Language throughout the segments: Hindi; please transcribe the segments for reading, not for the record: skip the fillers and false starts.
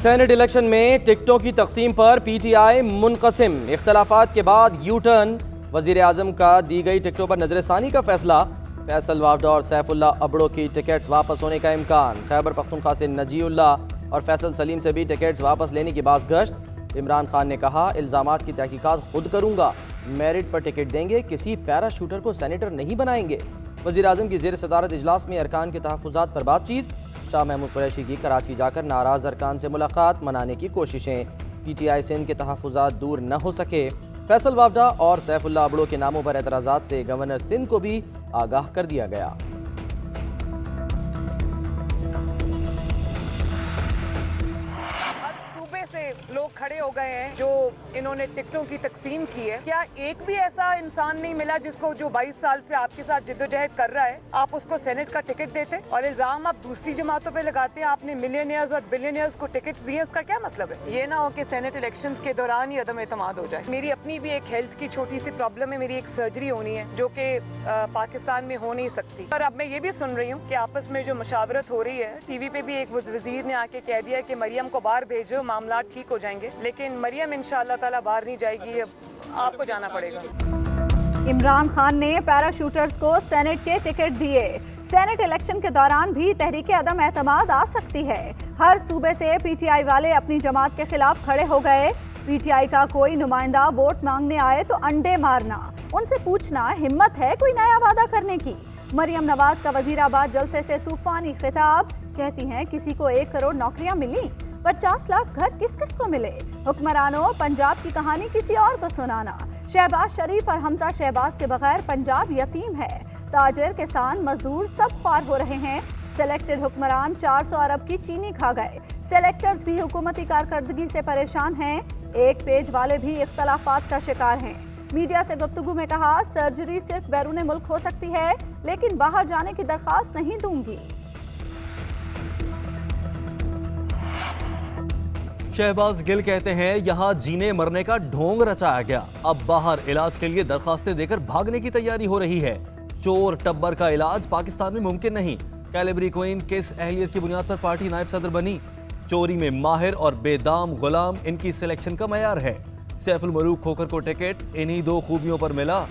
सेनेट इलेक्शन में टिकटों की तकसीम पर पीटीआई मुनक़सिम। इख्तलाफात के बाद यू टर्न। वजीर आजम का दी गई टिकटों पर नजरसानी का फैसला। फैसल वाफडा और सैफुल्ला अबड़ो की टिकट्स वापस होने का इम्कान। खैबर पख्तूनख्वा से नजीउल्लाह और फैसल सलीम से भी टिकट्स वापस लेने की बाज़गश्त। इमरान खान ने कहा, इल्ज़ामात की तहकीकात खुद करूँगा, मेरिट पर टिकट देंगे, किसी पैराशूटर को सेनेटर नहीं बनाएंगे। वज़ीर आज़म की ज़ेर सदारत इजलास में अरकान के तहफ़्फ़ुज़ात पर बातचीत। शाह महमूद कुरैशी की कराची जाकर नाराज़ अरकान से मुलाकात, मनाने की कोशिशें। पीटीआई सिंध के तहफ़्फ़ुज़ात दूर न हो सके। फैसल वाफडा और सैफुल्ला अबड़ो के नामों पर एतराज़ात से गवर्नर सिंध को भी आगाह कर दिया गया। लोग खड़े हो गए हैं जो इन्होंने टिकटों की तकसीम की है। क्या एक भी ऐसा इंसान नहीं मिला जिसको, जो 22 साल से आपके साथ जिद्दोजहद कर रहा है, आप उसको सेनेट का टिकट देते? और इल्जाम आप दूसरी जमातों पे लगाते हैं, आपने मिलियनियर्स और बिलियनियर्स को टिकट्स दिए, इसका क्या मतलब है? ये ना हो कि सेनेट इलेक्शंस के दौरान ही अदम एतमाद हो जाए। मेरी अपनी भी एक हेल्थ की छोटी सी प्रॉब्लम है, मेरी एक सर्जरी होनी है जो कि पाकिस्तान में हो नहीं सकती। और अब मैं ये भी सुन रही हूँ कि आपस में जो मशावरत हो रही है, टीवी पे भी एक वजीर ने आके कह दिया कि मरियम को बाहर भेजो, मामला ठीक हो जाएंगे। लेकिन मरियम इंशाअल्लाह ताला बाहर नहीं जाएगी, अब आपको जाना पड़ेगा। इमरान खान ने पैराशूटर्स को सेनेट के टिकट दिए। सेनेट इलेक्शन के दौरान भी तहरीक अदम एतमाद आ सकती है। हर सूबे से पीटीआई वाले अपनी जमात के खिलाफ खड़े हो गए। पीटीआई का कोई नुमाइंदा वोट मांगने आए तो अंडे मारना, उनसे पूछना हिम्मत है कोई नया वादा करने की। मरियम नवाज का वजीराबाद जलसे से तूफानी खिताब, कहती हैं किसी को 1 करोड़ नौकरियां मिली, 50 लाख घर किस किस को मिले। हुक्मरानों, पंजाब की कहानी किसी और को सुनाना। शहबाज शरीफ और हमजा शहबाज के बगैर पंजाब यतीम है। ताजिर, किसान, मजदूर सब ख्वार हो रहे हैं। सेलेक्टेड हुक्मरान 400 अरब की चीनी खा गए। सेलेक्टर्स भी हुकूमती कारकर्दगी से परेशान हैं। एक पेज वाले भी इख्तलाफात का शिकार हैं। मीडिया से गुफ्तगू में कहा, सर्जरी सिर्फ बैरून मुल्क हो सकती है, लेकिन बाहर जाने की दरख्वास्त नहीं दूंगी। शहबाज गिल कहते हैं, यहाँ जीने मरने का ढोंग रचाया गया, अब बाहर इलाज के लिए दरखास्तें देकर भागने की तैयारी हो रही है। चोर टब्बर का इलाज पाकिस्तान में मुमकिन नहीं। कैलेबरी क्वीन किस अहलियत की बुनियाद पर पार्टी नायब सदर बनी? चोरी में माहिर और बेदाम गुलाम इनकी सिलेक्शन का मयार है। सैफुल मलूक खोखर को टिकट इन्हीं 2 खूबियों पर मिला।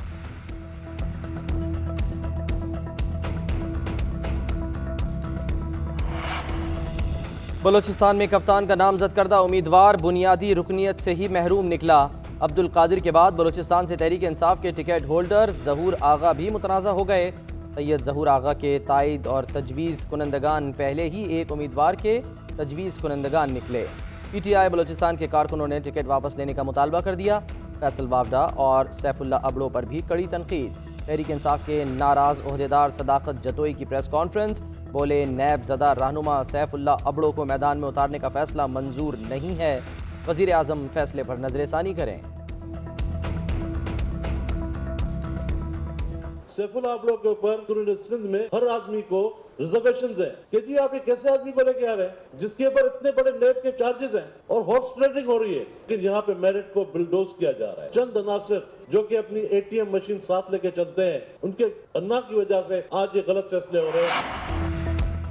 बलोचिस्तान में कप्तान का नामजद करदा उम्मीदवार बुनियादी रुकनीत से ही महरूम निकला। अब्दुल कादिर के बाद बलोचिस्तान से तहरीक इंसाफ के टिकट होल्डर जहूर आगा भी मुतनाज़ा हो गए। सैयद जहूर आगा के ताइद और तजवीज़ कुनंदगान पहले ही एक उम्मीदवार के तजवीज़ कुनंदगान निकले। पीटीआई बलोचिस्तान के कारकुनों ने टिकट वापस लेने का मुतालबा कर दिया। फैसल वाफडा और सैफुल्ला अबड़ो पर भी कड़ी तनकीद। तहरीक इंसाफ के नाराज़ ओहदेदार सदाकत जतोई की प्रेस कॉन्फ्रेंस, बोले नैब ज़दा रहनुमा सैफुल्ला अबड़ो को मैदान में उतारने का फैसला मंजूर नहीं है। वज़ीर आज़म फैसले पर नजरसानी करें। सैफुल्ला अबड़ो के ऊपर सिंध में हर आदमी को रिजर्वेशन है कि जी आप एक ऐसे आदमी को लेके आ रहे हैं जिसके ऊपर इतने बड़े नैब के चार्जेस हैं और हॉर्स ट्रेडिंग हो रही है, लेकिन यहाँ पे मेरिट को बुलडोज किया जा रहा है। चंद अनासिर जो कि अपनी एटीएम मशीन साथ लेके चलते हैं, उनके अन्ना की वजह से आज ये गलत फैसले हो रहे हैं।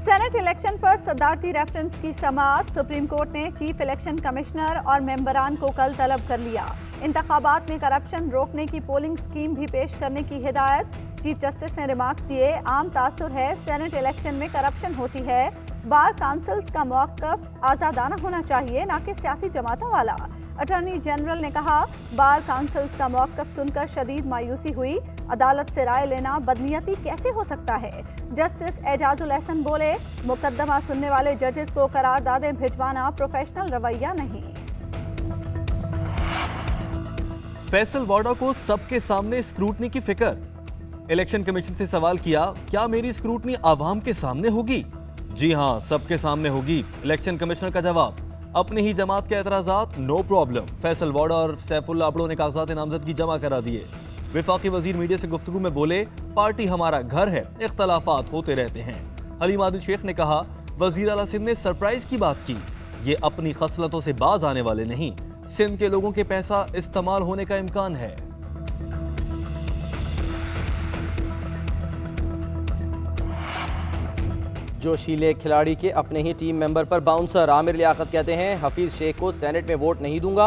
सेनेट इलेक्शन पर सदारती रेफरेंस की समाअत। सुप्रीम कोर्ट ने चीफ इलेक्शन कमिश्नर और मेंबरान को कल तलब कर लिया। इंतखाबात में करप्शन रोकने की पोलिंग स्कीम भी पेश करने की हिदायत। चीफ जस्टिस ने रिमार्क्स दिए, आम तासुर है सेनेट इलेक्शन में करप्शन होती है। बार काउंसिल्स का मौक़िफ़ आज़ादाना होना चाहिए, ना कि सियासी जमातों वाला। अटॉर्नी जनरल ने कहा, बार काउंसिल्स का मौक़िफ़ सुनकर शदीद मायूसी हुई। अदालत से राय लेना बदनीयती कैसे हो सकता है? जस्टिस एजाजुल एहसन बोले, मुकदमा सुनने वाले जजेस को करारदादें भिजवाना प्रोफेशनल रवैया नहीं। फैसल वाडा को सबके सामने स्क्रूटनी की फिक्र। इलेक्शन कमीशन से सवाल किया, क्या मेरी स्क्रूटनी आवाम के सामने होगी? जी हां, सबके सामने होगी। इलेक्शन कमिश्नर का जवाब, अपनी ही जमात के एतराजात नो प्रॉब्लम। फैसल वाडा और सैफुल्ला अबड़ो ने कागजात नामजदगी जमा करा दिए। विफाकी वजीर मीडिया से गुफ्तगू में बोले, पार्टी हमारा घर है, इख्तलाफात होते रहते हैं। हलीम आदिल शेख ने कहा, वजीर आला सिंध ने सरप्राइज की बात की, ये अपनी खसलतों से बाज आने वाले नहीं। सिंध के लोगों के पैसा इस्तेमाल होने का इम्कान है। जोशीले खिलाड़ी के अपने ही टीम मेंबर पर बाउंसर। आमिर लियाकत कहते हैं हफीज शेख को सेनेट में वोट नहीं दूंगा।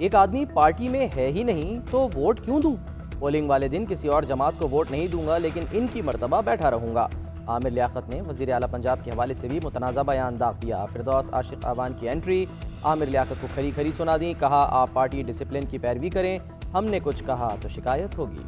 एक आदमी पार्टी में है ही नहीं तो वोट क्यों दूं? पोलिंग वाले दिन किसी और जमात को वोट नहीं दूंगा, लेकिन इनकी मर्तबा बैठा रहूंगा। आमिर लियाकत ने वज़ीर आला पंजाब के हवाले से भी मुतनाज़ा बयान दाग दिया। फिरदौस आशिक आवान की एंट्री आमिर लियाकत को खरी खरी सुना दी। कहा आप पार्टी डिसिप्लिन की पैरवी करें, हमने कुछ कहा तो शिकायत होगी।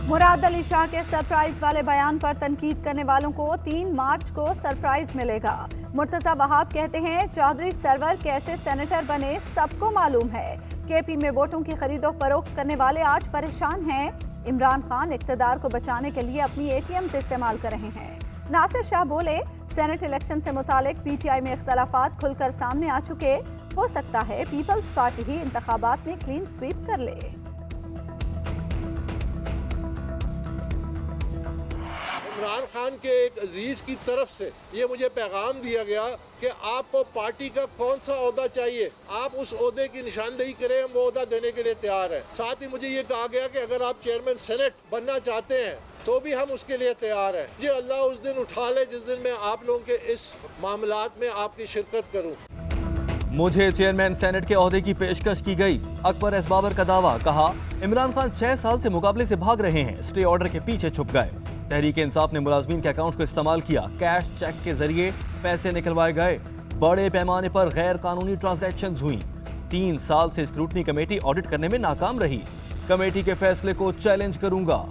मुराद अली शाह के सरप्राइज वाले बयान पर तनकीद करने वालों को 3 मार्च को सरप्राइज मिलेगा। मुर्तजा वहाब कहते हैं चौधरी सरवर कैसे सेनेटर बने सबको मालूम है। केपी में वोटों की खरीदो फरोख्त करने वाले आज परेशान हैं। इमरान खान इक्तदार को बचाने के लिए अपनी ATM से इस्तेमाल कर रहे हैं। नासिर शाह बोले सेनेट इलेक्शन से मुतालिक PTI में इख्तलाफात खुलकर सामने आ चुके, हो सकता है पीपल्स पार्टी ही इंतखाबात में क्लीन स्वीप कर ले। इमरान खान के एक अजीज की तरफ से ये मुझे पैगाम दिया गया कि आपको पार्टी का कौन सा ओहदा चाहिए, आप उस ओहदे की निशानदेही करें, हम वो ओहदा देने के लिए तैयार हैं। साथ ही मुझे ये कहा गया कि अगर आप चेयरमैन सेनेट बनना चाहते हैं तो भी हम उसके लिए तैयार हैं। ये अल्लाह उस दिन उठा ले जिस दिन मैं आप लोगों के इस मामलात में आपकी शिरकत करूँ। मुझे चेयरमैन सेनेट के ओहदे की पेशकश की गई। अकबर एस बाबर का दावा। कहा इमरान खान 6 साल से मुकाबले से भाग रहे हैं, स्टे ऑर्डर के पीछे छुप गए। तहरीक इंसाफ ने मुलाजमीन के अकाउंट को इस्तेमाल किया, कैश चेक के जरिए पैसे निकलवाए गए, बड़े पैमाने पर गैर कानूनी ट्रांजैक्शंस हुई। 3 साल से स्क्रूटनी कमेटी ऑडिट करने में नाकाम रही। कमेटी के फैसले को चैलेंज करूंगा।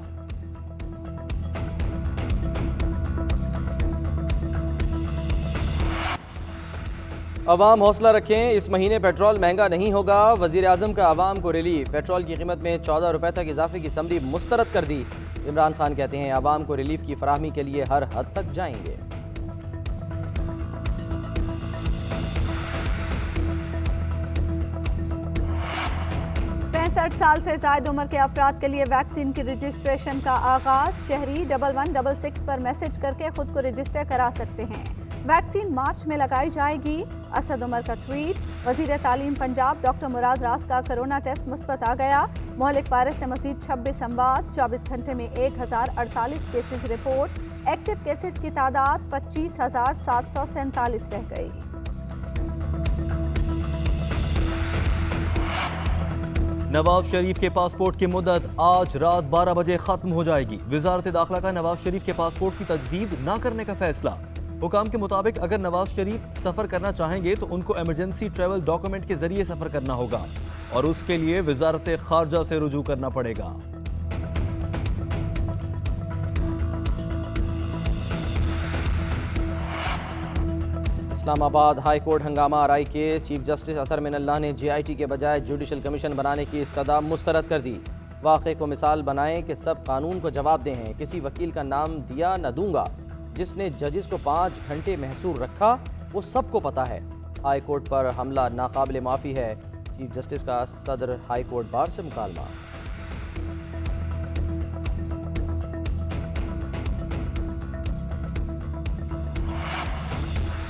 अवाम हौसला रखें, इस महीने पेट्रोल महंगा नहीं होगा। वज़ीर आज़म का अवाम को रिलीफ। पेट्रोल की कीमत में 14 रुपए तक इजाफे की समरी मुस्तरद कर दी। इमरान खान कहते हैं अवाम को रिलीफ की फराहमी के लिए हर हद तक जाएंगे। पैंसठ साल से ज़ायद उम्र के अफराद के लिए वैक्सीन की रजिस्ट्रेशन का आगाज। शहरी 1166 पर मैसेज करके खुद को रजिस्टर करा सकते हैं। वैक्सीन मार्च में लगाई जाएगी। असद उमर का ट्वीट। वजीर तालीम पंजाब डॉक्टर मुराद रास का कोरोना टेस्ट मुस्बत आ गया। मोहलिक वायरस से मजीद 26 अमवात। 24 घंटे में 1048 केसेस रिपोर्ट। एक्टिव केसेस की तादाद 25,747 रह गई। नवाज शरीफ के पासपोर्ट की मुद्दत आज रात 12 बजे खत्म हो जाएगी। वजारत दाखिला का नवाज शरीफ के पासपोर्ट की तजदीद न करने का फैसला। हुकाम के मुताबिक अगर नवाज शरीफ सफर करना चाहेंगे तो उनको इमरजेंसी ट्रैवल डॉक्यूमेंट के जरिए सफर करना होगा और उसके लिए वजारत खारजा से रुजू करना पड़ेगा। इस्लामाबाद हाई कोर्ट हंगामा आरई के चीफ जस्टिस अतर मिनल्लाह ने JIT के बजाय जुडिशल कमीशन बनाने की इस्तदा मुस्तरद कर दी। वाक़े को मिसाल बनाएं कि सब कानून को जवाब दे हैं। किसी वकील का नाम दिया न दूंगा। जिसने जजेस को 5 घंटे महसूर रखा वो सबको पता है। हाई कोर्ट पर हमला नाकाबिल माफ़ी है। चीफ जस्टिस का सदर हाई कोर्ट बार से मुकालमा।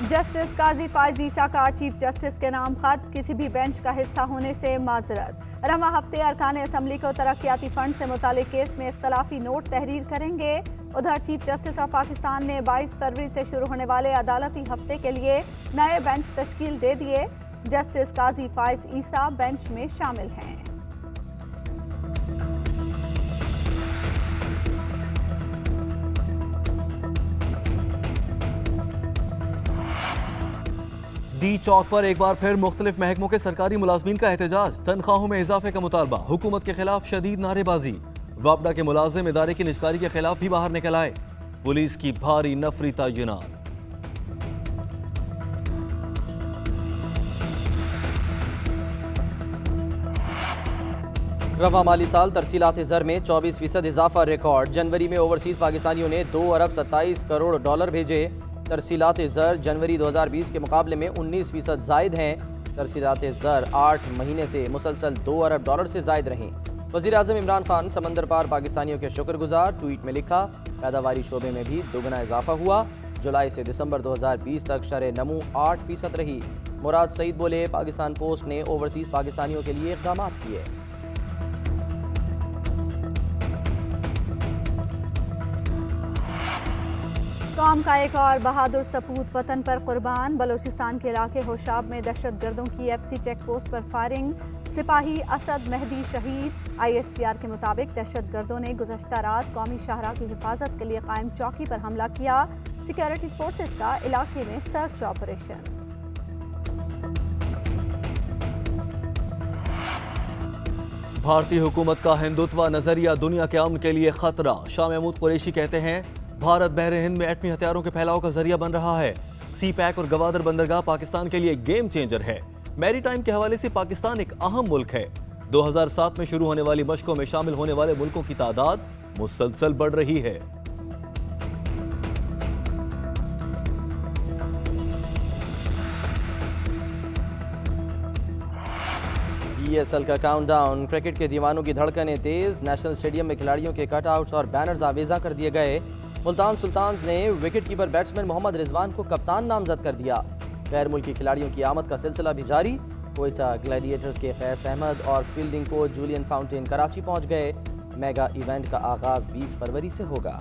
जस्टिस काजी फायज ईसा का चीफ जस्टिस के नाम खत। किसी भी बेंच का हिस्सा होने से माजरत। रवा हफ्ते अरकान असम्बली को तरक्याती फंड से मुतालिक केस में इख्तलाफी नोट तहरीर करेंगे। उधर चीफ जस्टिस ऑफ पाकिस्तान ने 22 फरवरी से शुरू होने वाले अदालती हफ्ते के लिए नए बेंच तश्कील दे दिए। जस्टिस काजी फायज ईसा बेंच में शामिल हैं। डी चौक पर एक बार फिर मुख्तलिफ महकमों के सरकारी मुलाजमीन का एहतजाज। तनख्वाहों में इजाफे का मुतालबा। हुकूमत के खिलाफ शदीद नारेबाजी। वापडा के मुलाजिम इदारे की निजकारी के खिलाफ भी बाहर निकल आए। पुलिस की भारी नफरी तैनात। रवा माली साल तरसीलात ज़र में 24% इजाफा रिकॉर्ड। जनवरी में ओवरसीज पाकिस्तानियों ने 2 अरब 27 करोड़ डॉलर भेजे। तरसीलात ज़र जनवरी 2020 के मुकाबले में 19% जायद हैं। तरसीलात ज़र 8 महीने से मुसलसल 2 अरब डॉलर से जायद रहीं। वज़ीर आज़म इमरान खान समंदर पार पाकिस्तानियों के शुक्रगुजार। ट्वीट में लिखा पैदावारी शोबे में भी दोगुना इजाफा हुआ। जुलाई से दिसंबर 2020 तक शरह नमू 8% रही। मुराद सईद बोले, पाकिस्तान पोस्ट ने ओवरसीज पाकिस्तानियों के लिए इक़दाम किए। कौम का एक और बहादुर सपूत वतन पर कुर्बान। बलूचिस्तान के इलाके होशाब में दहशतगर्दों की FC चेक पोस्ट पर फायरिंग, सिपाही असद मेहदी शहीद। ISPR के मुताबिक दहशतगर्दों ने गुज़श्ता रात कौमी शाहरा की हिफाजत के लिए कायम चौकी पर हमला किया। सिक्योरिटी फोर्सेस का इलाके में सर्च ऑपरेशन। भारतीय हुकूमत का हिंदुत्व नजरिया दुनिया के अमन के लिए खतरा। शाह महमूद कुरैशी कहते हैं, भारत बहर हिंद में एटमी हथियारों के फैलाव का जरिया बन रहा है। सी पैक और गवादर बंदरगाह पाकिस्तान के लिए गेम चेंजर है। मैरी टाइम के हवाले से पाकिस्तान एक अहम मुल्क है। 2007 में शुरू होने वाली मशकों में शामिल होने वाले मुल्कों की तादाद मुसलसल बढ़ रही है। ESL का काउंटडाउन, क्रिकेट के दीवानों की धड़कनें तेज। नेशनल स्टेडियम में खिलाड़ियों के कटआउट्स और बैनर्स आवेजा कर दिए गए। मुल्तान सुल्तान्स ने wicket keeper batsman Mohammad Rizwan को कप्तान नामजद कर दिया। गैर मुल्की खिलाड़ियों की आमद का सिलसिला भी जारी। कोयटा ग्लैडिएटर्स के फैज अहमद और fielding coach Julian Fountain Karachi पहुंच गए। मेगा इवेंट का आगाज 20 फरवरी से होगा।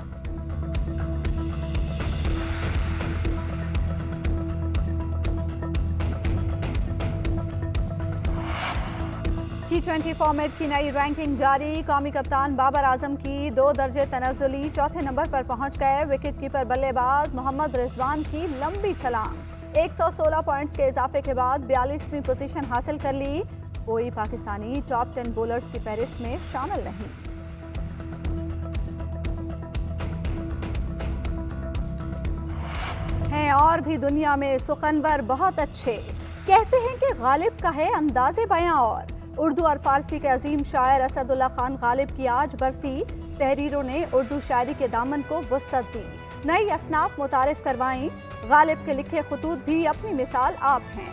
T20 फॉर्मेट की नई रैंकिंग जारी। कौमी कप्तान बाबर आजम की 2 दर्जे तनज़्ज़ुली चौथे नंबर पर पहुंच गए। विकेट कीपर बल्लेबाज मोहम्मद रिजवान की लंबी छलांग 116 पॉइंट्स के इजाफे के बाद 42वीं पोजीशन हासिल कर ली। कोई पाकिस्तानी टॉप 10 बॉलर्स की फहरिस्त में शामिल नहीं। हैं और भी दुनिया में सुखनवर बहुत अच्छे। कहते हैं कि गालिब का है अंदाज़े बयां। और उर्दू और फारसी के अजीम शायर असदुल्ला खान गालिब की आज बरसी। तहरीरों ने उर्दू शायरी के दामन को वुसअत दी, नई असनाफ मुतारिफ करवाई। गालिब के लिखे खुतूत भी अपनी मिसाल आप हैं।